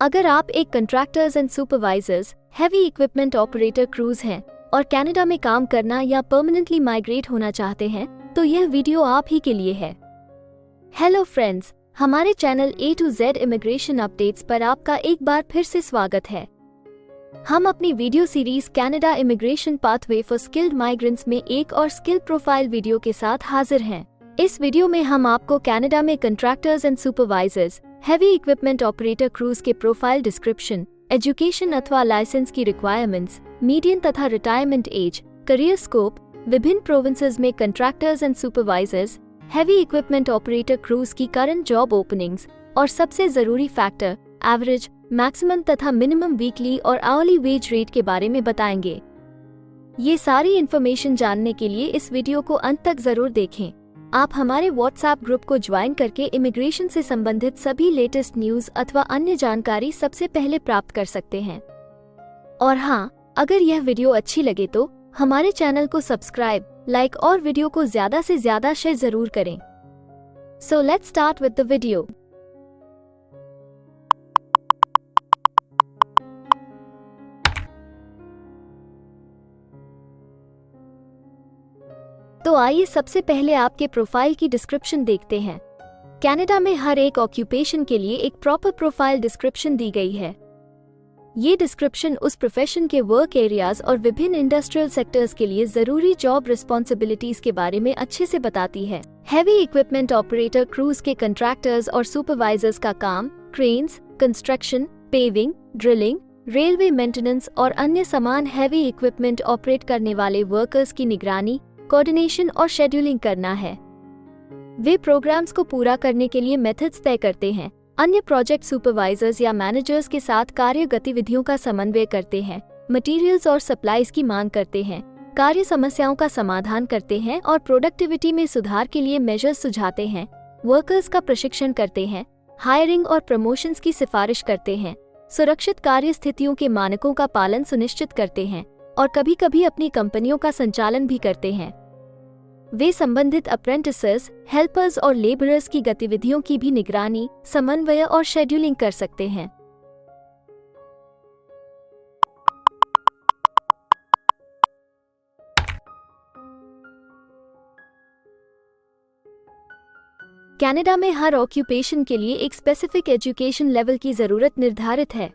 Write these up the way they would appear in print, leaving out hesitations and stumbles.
अगर आप एक contractors and supervisors heavy equipment operator cruise हैं और कनाडा में काम करना या परमानेंटली माइग्रेट होना चाहते हैं तो यह वीडियो आप ही के लिए है। हेलो फ्रेंड्स, हमारे channel A to Z immigration updates पर आपका एक बार फिर से स्वागत है। हम अपनी video series Canada immigration pathway for skilled migrants में एक और स्किल प्रोफाइल वीडियो के साथ हाजिर हैं। इस वीडियो में हम आपको कनाडा में contractors and supervisors heavy equipment operator crews के प्रोफाइल डिस्क्रिप्शन, एजुकेशन अथवा लाइसेंस की रिक्वायरमेंट्स, मीडियन तथा रिटायरमेंट एज, करियर स्कोप, विभिन्न प्रोविंसेस में contractors and supervisors heavy equipment operator cruise की करंट जॉब ओपनिंग्स और सबसे जरूरी फैक्टर एवरेज, मैक्सिमम तथा मिनिमम वीकली और आवरली वेज रेट के बारे में बताएंगे। ये सारी इन्फॉर्मेशन जानने के लिए इस वीडियो को अंत तक जरूर देखें। आप हमारे व्हाट्सएप ग्रुप को ज्वाइन करके इमिग्रेशन से संबंधित सभी लेटेस्ट न्यूज अथवा अन्य जानकारी सबसे पहले प्राप्त कर सकते हैं। और हाँ, अगर यह वीडियो अच्छी लगे तो हमारे चैनल को सब्सक्राइब, लाइक और वीडियो को ज्यादा से ज्यादा शेयर जरूर करें। So let's start with the video. तो आइए सबसे पहले आपके प्रोफाइल की डिस्क्रिप्शन देखते हैं। कनाडा में हर एक ऑक्यूपेशन के लिए एक प्रॉपर प्रोफाइल डिस्क्रिप्शन दी गई है। ये डिस्क्रिप्शन उस प्रोफेशन के वर्क एरियाज और विभिन्न इंडस्ट्रियल सेक्टर्स के लिए जरूरी जॉब रिस्पॉन्सिबिलिटीज के बारे में अच्छे से बताती है। हैवी इक्विपमेंट ऑपरेटर क्रूज के कंट्रैक्टर्स और सुपरवाइजर्स का काम cranes, construction, paving, drilling, railway maintenance और अन्य समान हैवी इक्विपमेंट ऑपरेट करने वाले वर्कर्स की निगरानी, कोऑर्डिनेशन और शेड्यूलिंग करना है। वे प्रोग्राम्स को पूरा करने के लिए मेथड्स तय करते हैं, अन्य प्रोजेक्ट सुपरवाइजर्स या मैनेजर्स के साथ कार्य गतिविधियों का समन्वय करते हैं, मटेरियल्स और सप्लाईज की मांग करते हैं, कार्य समस्याओं का समाधान करते हैं और प्रोडक्टिविटी में सुधार के लिए मेजर्स सुझाते हैं, वर्कर्स का प्रशिक्षण करते हैं, हायरिंग और प्रमोशंस की सिफारिश करते हैं, सुरक्षित कार्य स्थितियों के मानकों का पालन सुनिश्चित करते हैं और कभी-कभी अपनी कंपनियों का संचालन भी करते हैं। वे संबंधित अप्रेंटिसेस, हेल्पर्स और लेबरर्स की गतिविधियों की भी निगरानी, समन्वय और शेड्यूलिंग कर सकते हैं। कनाडा में हर ऑक्यूपेशन के लिए एक स्पेसिफिक एजुकेशन लेवल की जरूरत निर्धारित है।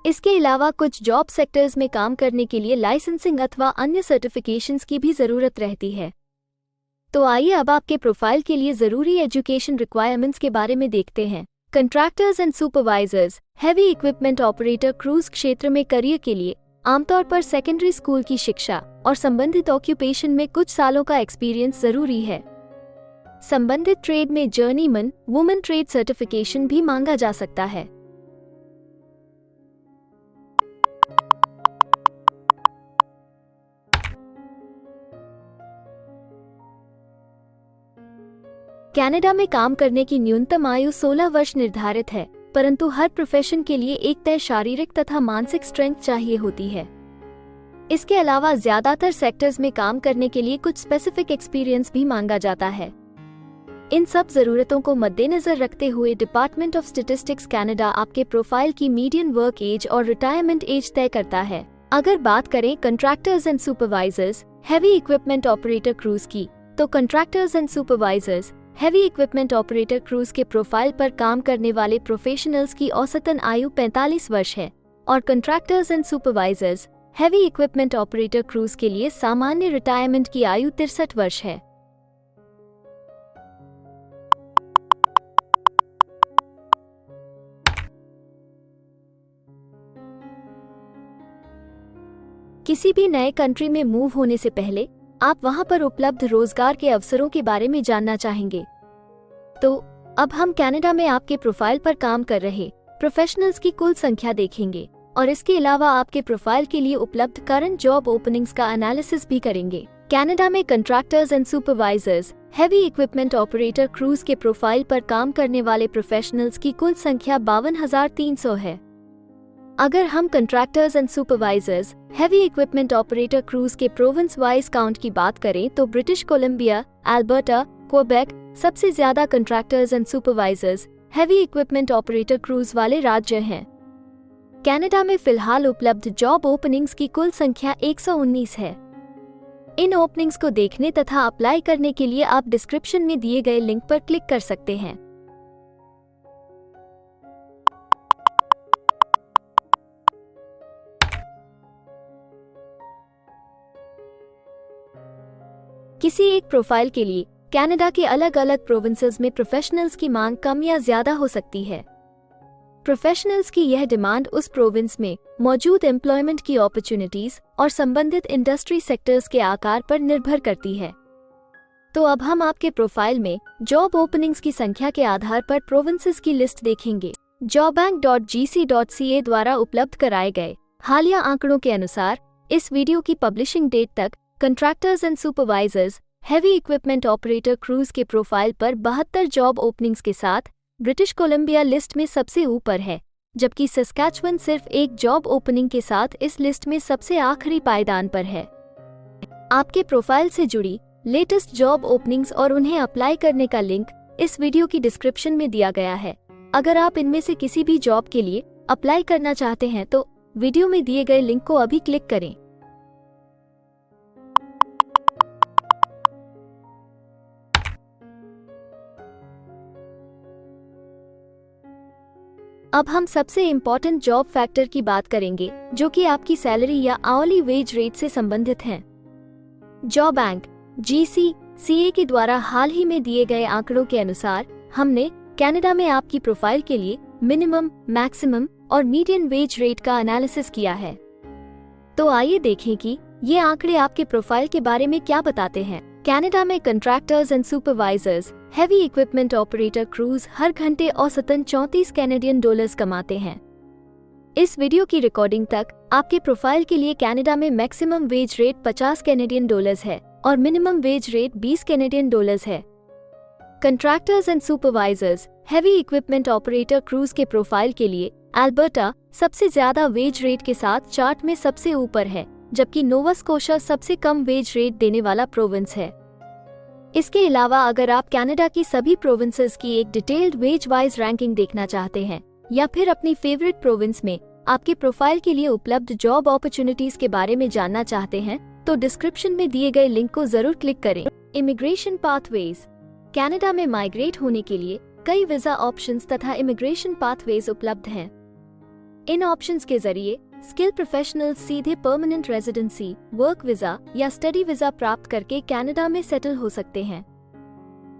इसके अलावा कुछ जॉब सेक्टर्स में काम करने के लिए लाइसेंसिंग अथवा अन्य सर्टिफिकेशंस की भी जरूरत रहती है। तो आइए अब आपके प्रोफाइल के लिए जरूरी एजुकेशन रिक्वायरमेंट्स के बारे में देखते हैं। Contractors and supervisors heavy equipment operator cruise क्षेत्र में करियर के लिए आमतौर पर सेकेंडरी स्कूल की शिक्षा और संबंधित ऑक्यूपेशन में कुछ सालों का एक्सपीरियंस जरूरी है। संबंधित ट्रेड में जर्नीमैन, वुमेन ट्रेड सर्टिफिकेशन भी मांगा जा सकता है। कनाडा में काम करने की न्यूनतम आयु 16 वर्ष निर्धारित है, परंतु हर प्रोफेशन के लिए एक तय शारीरिक तथा मानसिक स्ट्रेंथ चाहिए होती है। इसके अलावा ज्यादातर सेक्टर्स में काम करने के लिए कुछ स्पेसिफिक एक्सपीरियंस भी मांगा जाता है। इन सब जरूरतों को मद्देनजर रखते हुए डिपार्टमेंट ऑफ स्टैटिस्टिक्स कनाडा आपके प्रोफाइल की मीडियन वर्क एज और रिटायरमेंट एज तय करता है। अगर बात करें contractors and supervisors heavy equipment operator cruise की, तो contractors and supervisors heavy equipment operator crews के प्रोफाइल पर काम करने वाले प्रोफेशनल्स की औसतन आयु 45 वर्ष है और contractors and supervisors heavy equipment operator crews के लिए सामान्य रिटायरमेंट की आयु 63 वर्ष है। किसी भी नए कंट्री में मूव होने से पहले आप वहां पर उपलब्ध रोजगार के अवसरों के बारे में जानना चाहेंगे। तो अब हम कनाडा में आपके प्रोफाइल पर काम कर रहे प्रोफेशनल्स की कुल संख्या देखेंगे और इसके अलावा आपके प्रोफाइल के लिए उपलब्ध करंट जॉब ओपनिंग्स का एनालिसिस भी करेंगे। कनाडा में contractors and supervisors heavy equipment operator crews के प्रोफाइल पर काम करने वाले प्रोफेशनल्स की कुल संख्या 52,300 है। अगर हम contractors and supervisors heavy equipment operator crews के प्रोविंस वाइज काउंट की बात करें तो ब्रिटिश कोलंबिया, अल्बर्टा, क्वेबेक सबसे ज्यादा contractors and supervisors heavy equipment operator cruise वाले राज्य हैं। कनाडा में फिलहाल उपलब्ध जॉब ओपनिंग्स की कुल संख्या 119 है। इन ओपनिंग्स को देखने तथा अप्लाई करने के लिए आप डिस्क्रिप्शन में दिए गए लिंक पर क्लिक कर सकते हैं। किसी एक प्रोफाइल के लिए कनाडा के अलग अलग प्रोविंसेस में प्रोफेशनल्स की मांग कम या ज्यादा हो सकती है। प्रोफेशनल्स की यह डिमांड उस प्रोविंस में मौजूद एम्प्लॉयमेंट की अपॉर्चुनिटीज और संबंधित इंडस्ट्री सेक्टर्स के आकार पर निर्भर करती है। तो अब हम आपके प्रोफाइल में जॉब ओपनिंग्स की संख्या के आधार पर प्रोविंसेस की लिस्ट देखेंगे। jobbank.gc.ca द्वारा उपलब्ध कराए गए हालिया आंकड़ों के अनुसार इस वीडियो की पब्लिशिंग डेट तक contractors and supervisors heavy equipment operator crews के प्रोफाइल पर 72 जॉब ओपनिंग्स के साथ ब्रिटिश कोलंबिया लिस्ट में सबसे ऊपर है, जबकि सस्कैचुअन सिर्फ एक जॉब ओपनिंग के साथ इस लिस्ट में सबसे आखिरी पायदान पर है। आपके प्रोफाइल से जुड़ी लेटेस्ट जॉब ओपनिंग्स और उन्हें अप्लाई करने का लिंक इस वीडियो की डिस्क्रिप्शन में दिया गया है। अगर आप इनमें से किसी भी जॉब के लिए अप्लाई करना चाहते हैं तो वीडियो में दिए गए लिंक को अभी क्लिक करें। अब हम सबसे इम्पोर्टेंट जॉब फैक्टर की बात करेंगे, जो कि आपकी सैलरी या आवली वेज रेट से संबंधित हैं। jobbank.gc.ca के द्वारा हाल ही में दिए गए आंकड़ों के अनुसार हमने कनाडा में आपकी प्रोफाइल के लिए मिनिमम, मैक्सिमम और मीडियन वेज रेट का एनालिसिस किया है। तो आइए देखें कि ये आंकड़े आपके प्रोफाइल के बारे में क्या बताते हैं। कनाडा में contractors and supervisors heavy equipment operator crews हर घंटे औसतन 34 कैनेडियन डॉलर्स कमाते हैं। इस वीडियो की रिकॉर्डिंग तक आपके प्रोफाइल के लिए कनाडा में maximum wage rate 50 Canadian dollars है और minimum wage rate 20 Canadian dollars है। Contractors and supervisors heavy equipment operator crews के प्रोफाइल के लिए अल्बर्टा सबसे ज्यादा वेज रेट के साथ चार्ट में सबसे ऊपर है, जबकि नोवा स्कोशा सबसे कम वेज रेट देने वाला प्रोविंस है। इसके अलावा अगर आप कनाडा की सभी प्रोविंसेस की एक डिटेल्ड वेज वाइज रैंकिंग देखना चाहते हैं या फिर अपनी फेवरेट प्रोविंस में आपके प्रोफाइल के लिए उपलब्ध जॉब अपॉर्चुनिटीज के बारे में जानना चाहते हैं तो डिस्क्रिप्शन में दिए गए लिंक को जरूर क्लिक करें। Immigration pathways. कनाडा में माइग्रेट होने के लिए कई वीजा ऑप्शंस तथा इमिग्रेशन पाथवेज उपलब्ध हैं। इन ऑप्शंस के जरिए स्किल प्रोफेशनल्स सीधे परमानेंट रेजिडेंसी, वर्क वीजा या स्टडी वीजा प्राप्त करके कनाडा में सेटल हो सकते हैं।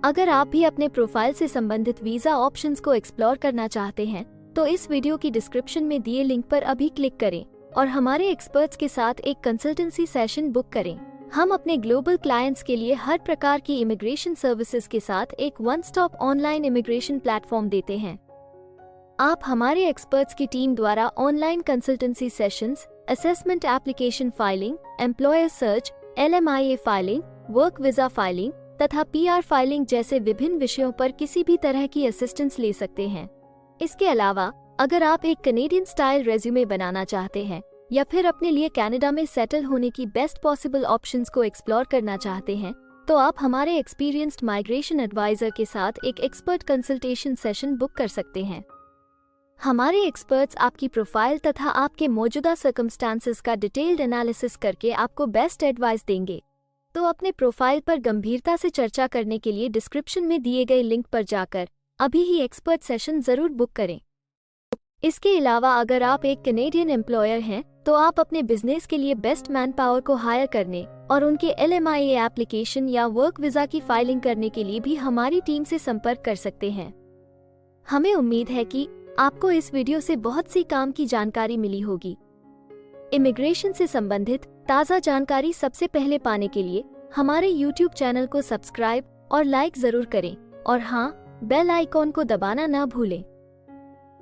अगर आप भी अपने प्रोफाइल से संबंधित वीजा ऑप्शंस को एक्सप्लोर करना चाहते हैं तो इस वीडियो की डिस्क्रिप्शन में दिए लिंक पर अभी क्लिक करें और हमारे एक्सपर्ट्स के साथ एक कंसल्टेंसी सेशन बुक करें। हम अपने ग्लोबल क्लाइंट्स के लिए हर प्रकार की इमिग्रेशन सर्विसेज के साथ एक one stop online immigration platform देते हैं। आप हमारे एक्सपर्ट्स की टीम द्वारा online consultancy sessions, assessment application filing, employer search, LMIA filing, work visa filing तथा PR फाइलिंग जैसे विभिन्न विषयों पर किसी भी तरह की असिस्टेंस ले सकते हैं। इसके अलावा अगर आप एक कनेडियन स्टाइल रेज्यूमे बनाना चाहते हैं या फिर अपने लिए कनाडा में सेटल होने की बेस्ट पॉसिबल ऑप्शंस को एक्सप्लोर करना चाहते हैं तो आप हमारे एक्सपीरियंस्ड माइग्रेशन एडवाइजर के साथ एक एक्सपर्ट कंसल्टेशन सेशन बुक कर सकते हैं। हमारे एक्सपर्ट्स आपकी प्रोफाइल तथा आपके मौजूदा सर्कमस्टांसेस का डिटेल्ड एनालिसिस करके आपको बेस्ट एडवाइस देंगे। तो अपने प्रोफाइल पर गंभीरता से चर्चा करने के लिए डिस्क्रिप्शन में दिए गए लिंक पर जाकर अभी ही एक्सपर्ट सेशन जरूर बुक करें। इसके अलावा अगर आप एक कनेडियन एम्प्लॉयर हैं तो आप अपने बिजनेस के लिए बेस्ट मैन पावर को हायर करने और उनके LMIA एप्लीकेशन या वर्क वीजा की फाइलिंग करने के लिए भी हमारी टीम से संपर्क कर सकते हैं। हमें उम्मीद है कि आपको इस वीडियो से बहुत सी काम की जानकारी मिली होगी। इमिग्रेशन से संबंधित ताज़ा जानकारी सबसे पहले पाने के लिए हमारे YouTube चैनल को सब्सक्राइब और लाइक जरूर करें और हाँ, बेल आइकॉन को दबाना ना भूलें।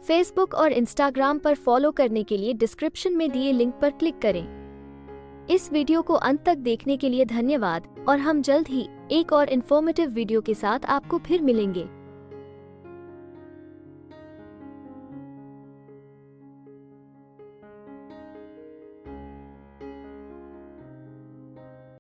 फेसबुक और इंस्टाग्राम पर फॉलो करने के लिए डिस्क्रिप्शन में दिए लिंक पर क्लिक करें। इस वीडियो को अंत तक देखने के लिए धन्यवाद और हम जल्द ही एक और इन्फॉर्मेटिव वीडियो के साथ आपको फिर मिलेंगे।